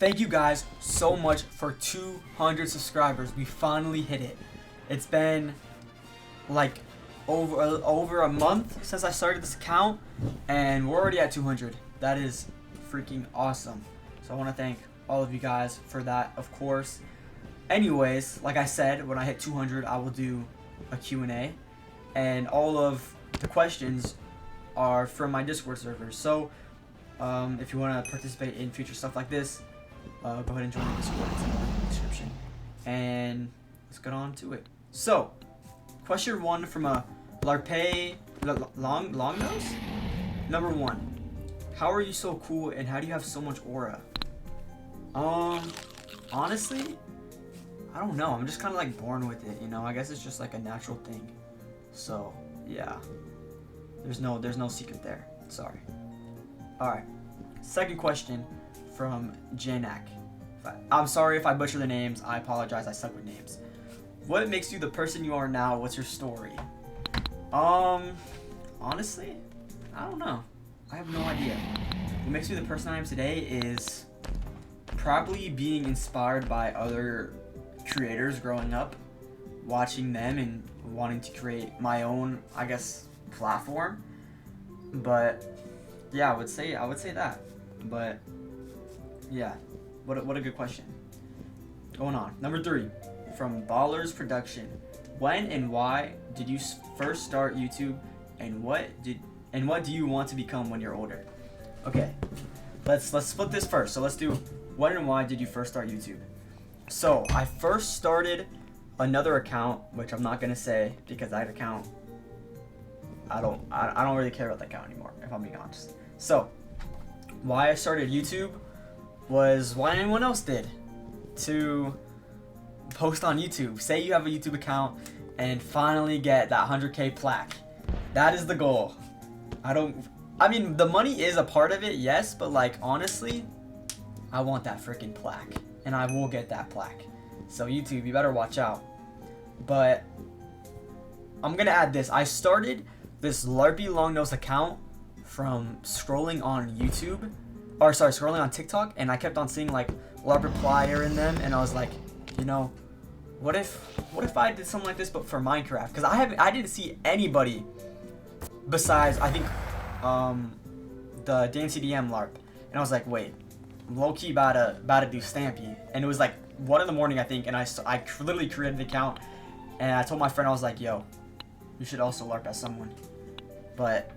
Thank you guys so much for 200 subscribers. We finally hit it. It's been like over a month since I started this account, and we're already at 200. That is freaking awesome. So I want to thank all of you guys for that, of course. Anyways, like I said, when I hit 200, I will do a Q&A, and all of the questions are from my Discord server. So if you want to participate in future stuff like this, go ahead and join the Discord. It's in the description. And let's get on to it. So, question 1 from a Larpay long nose. Number 1, how are you so cool and how do you have so much aura? Honestly, I don't know. I'm just kind of like born with it, you know. I guess it's just like a natural thing. So yeah, there's no secret there. Sorry. All right. Second question from Janak. I'm sorry if I butcher the names. I apologize. I suck with names. What makes you the person you are now? What's your story? Honestly, I don't know. I have no idea. What makes me the person I am today is probably being inspired by other creators growing up, watching them and wanting to create my own, I guess, platform. But yeah, I would say that. But yeah, what a good question. Going on. Number 3, from Ballers Production. When and why did you first start YouTube, and what do you want to become when you're older? Okay, let's split this first. So let's do when and why did you first start YouTube. So I first started another account, which I'm not gonna say because that account, I don't really care about that account anymore, if I'm being honest. So why I started YouTube was why anyone else did, to post on YouTube. Say you have a YouTube account and finally get that 100K plaque. That is the goal. I mean, the money is a part of it, yes, but like honestly, I want that freaking plaque, and I will get that plaque. So YouTube, you better watch out. But I'm gonna add this. I started this Larpy Longnose account from scrolling on YouTube, or sorry, scrolling on TikTok, and I kept on seeing like Larpyplier in them, and I was like, you know, what if I did something like this but for Minecraft? Because I didn't see anybody besides I think the DanceDM LARP, and I was like, wait, I'm low-key about to do Stampy, and it was like 1 in the morning I think, and I literally created the account, and I told my friend, I was like, yo, you should also LARP as someone. But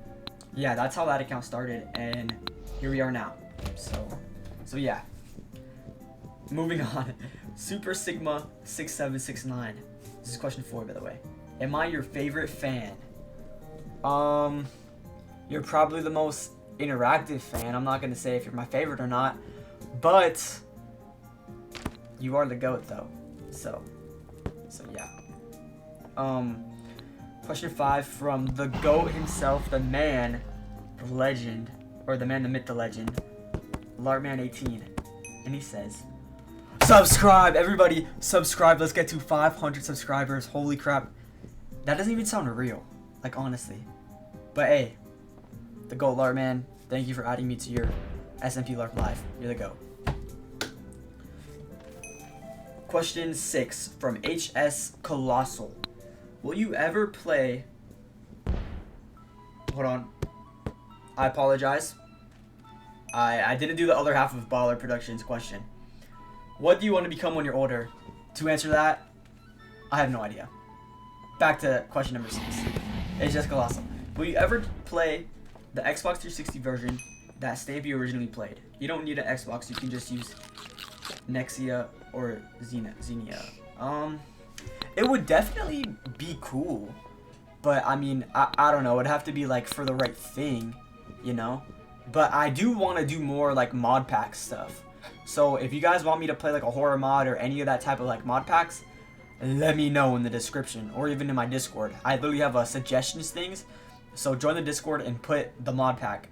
yeah, that's how that account started, and here we are now. So yeah. Moving on. Super Sigma 6769. This is question 4, by the way. Am I your favorite fan? You're probably the most interactive fan. I'm not gonna say if you're my favorite or not, but you are the GOAT though. So yeah. Question 5 from the GOAT himself, the man, the legend, or the man, the myth, the legend, Lartman18, and he says, subscribe, everybody, subscribe. Let's get to 500 subscribers. Holy crap, that doesn't even sound real, like honestly. But hey, the GOAT Lartman, thank you for adding me to your SMP LARP Live. You're the GOAT. Question 6 from HS Colossal. Will you ever play... Hold on. I apologize. I didn't do the other half of Baller Productions question. What do you want to become when you're older? To answer that, I have no idea. Back to question number 6. HS Colossal. Will you ever play the Xbox 360 version that Stampy originally played? You don't need an Xbox. You can just use Nexia or Xenia. It would definitely be cool, but I mean, I don't know. It'd have to be like for the right thing, you know. But I do want to do more like mod pack stuff. So if you guys want me to play like a horror mod or any of that type of like mod packs, let me know in the description or even in my Discord. I literally have a suggestions things. So join the Discord and put the mod pack,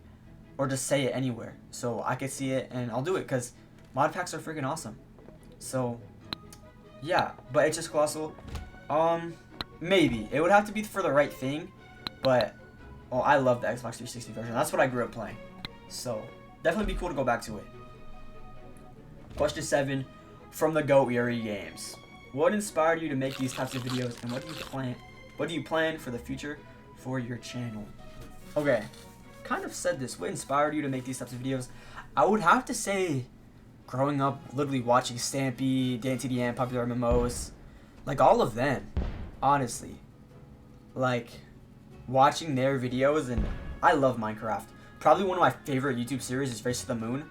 or just say it anywhere so I can see it and I'll do it, because mod packs are freaking awesome. So yeah, but it's just Colossal. Maybe it would have to be for the right thing, but well, I love the Xbox 360 version. That's what I grew up playing. So definitely be cool to go back to it. Question 7 from the GOAT Yuri Games. What inspired you to make these types of videos, and what do you plan for the future for your channel? Okay, kind of said this. What inspired you to make these types of videos? I would have to say growing up, literally watching Stampy, DanTDM, Popular MMOs, like all of them, honestly. Like, watching their videos, and I love Minecraft. Probably one of my favorite YouTube series is Race to the Moon.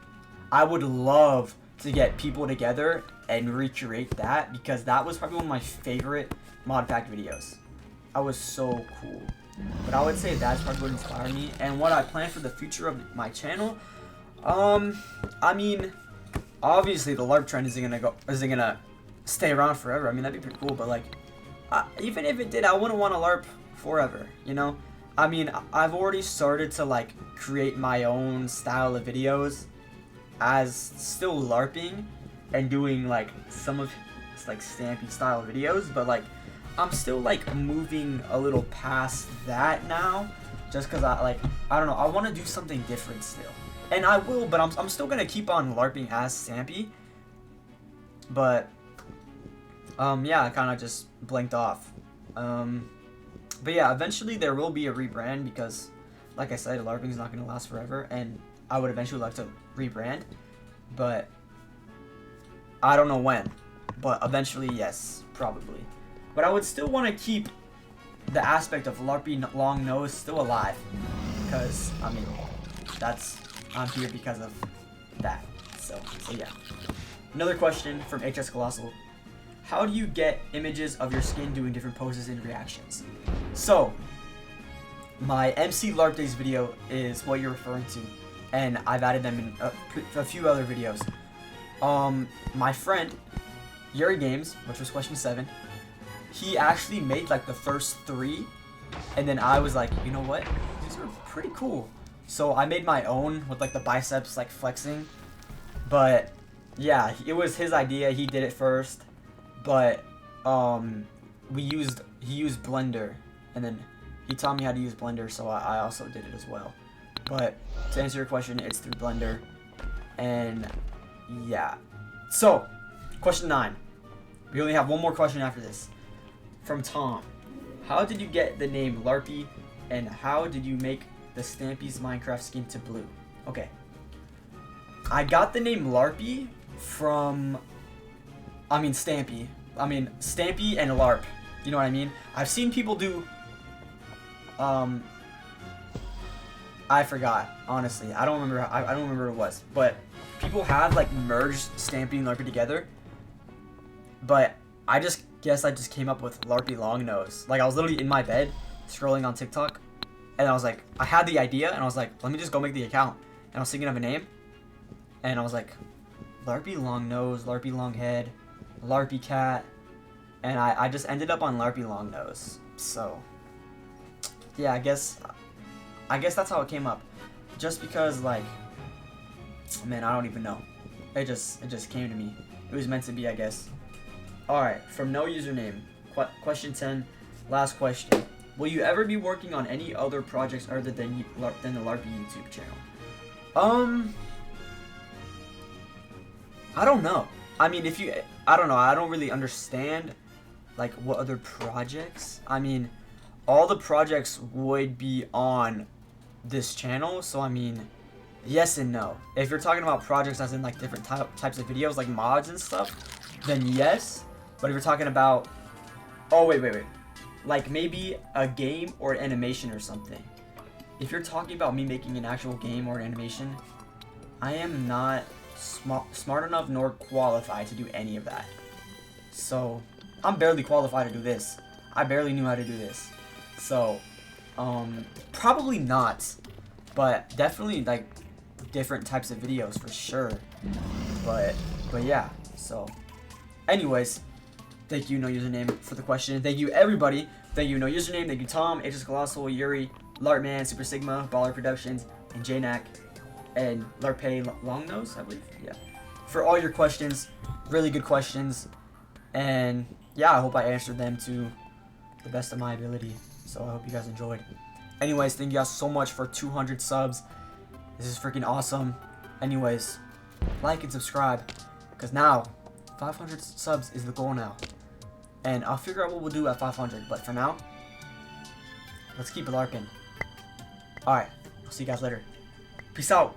I would love to get people together and recreate that, because that was probably one of my favorite mod pack videos. That was so cool. But I would say that's probably what inspired me. And what I plan for the future of my channel, I mean, obviously the LARP trend isn't gonna stay around forever. I mean, that'd be pretty cool, but like, even if it did, I wouldn't want to LARP forever, you know? I mean, I've already started to like create my own style of videos as still LARPing and doing like some of it's like Stampy style videos, but like I'm still like moving a little past that now, just because I don't know, I want to do something different still, and I will, but I'm still gonna keep on LARPing as Stampy. But yeah, I kind of just blinked off. But yeah, eventually there will be a rebrand, because like I said, LARPing is not gonna last forever, and I would eventually like to rebrand, but I don't know when. But eventually, yes, probably. But I would still want to keep the aspect of LARPy long nose still alive, because I mean, I'm here because of that. So yeah. Another question from HS Colossal. How do you get images of your skin doing different poses and reactions? So, my MC LARP Days video is what you're referring to, and I've added them in a few other videos. My friend, Yuri Games, which was question 7, he actually made like the first 3, and then I was like, you know what? These are pretty cool. So I made my own with like the biceps like flexing, but yeah, it was his idea. He did it first, but he used Blender, and then he taught me how to use Blender, so I also did it as well. But to answer your question, it's through Blender, and yeah. So, question 9. We only have one more question after this. From Tom. How did you get the name Larpy, and how did you make the Stampy's Minecraft skin to blue? Okay. I got the name Larpy from, Stampy. Stampy and LARP. You know what I mean? I've seen people do, I forgot, honestly. I don't remember what it was, but people have like merged Stampy and LARPy together. But I just came up with Larpy Longnose. Like, I was literally in my bed scrolling on TikTok, and I was like, I had the idea, and I was like, let me just go make the account. And I was thinking of a name, and I was like, Larpy Longnose, Larpy Longhead, Larpy Cat, and I just ended up on Larpy Longnose. So yeah, I guess that's how it came up. Just because, like, man, I don't even know. It just came to me. It was meant to be, I guess. Alright, from no username. Question 10, last question. Will you ever be working on any other projects other than the LARPy YouTube channel? I don't know. I mean, I don't know. I don't really understand, like, what other projects. I mean, all the projects would be on this channel, so I mean, yes and no. If you're talking about projects as in, like, different types of videos, like mods and stuff, then yes. But if you're talking about, oh, wait. Like, maybe a game or an animation or something. If you're talking about me making an actual game or an animation, I am not smart enough nor qualified to do any of that. So, I'm barely qualified to do this. I barely knew how to do this. So, probably not. But definitely, like, different types of videos for sure. But yeah, so. Anyways. Thank you, no username, for the question. Thank you, everybody. Thank you, no username. Thank you, Tom, HS Colossal, Yuri, Lartman, Super Sigma, Baller Productions, and JNac, and Larpay Longnose, I believe. Yeah. For all your questions, really good questions, and yeah, I hope I answered them to the best of my ability. So I hope you guys enjoyed. Anyways, thank you guys so much for 200 subs. This is freaking awesome. Anyways, like and subscribe. Because now, 500 subs is the goal now. And I'll figure out what we'll do at 500. But for now, let's keep it LARPing. Alright, I'll see you guys later. Peace out.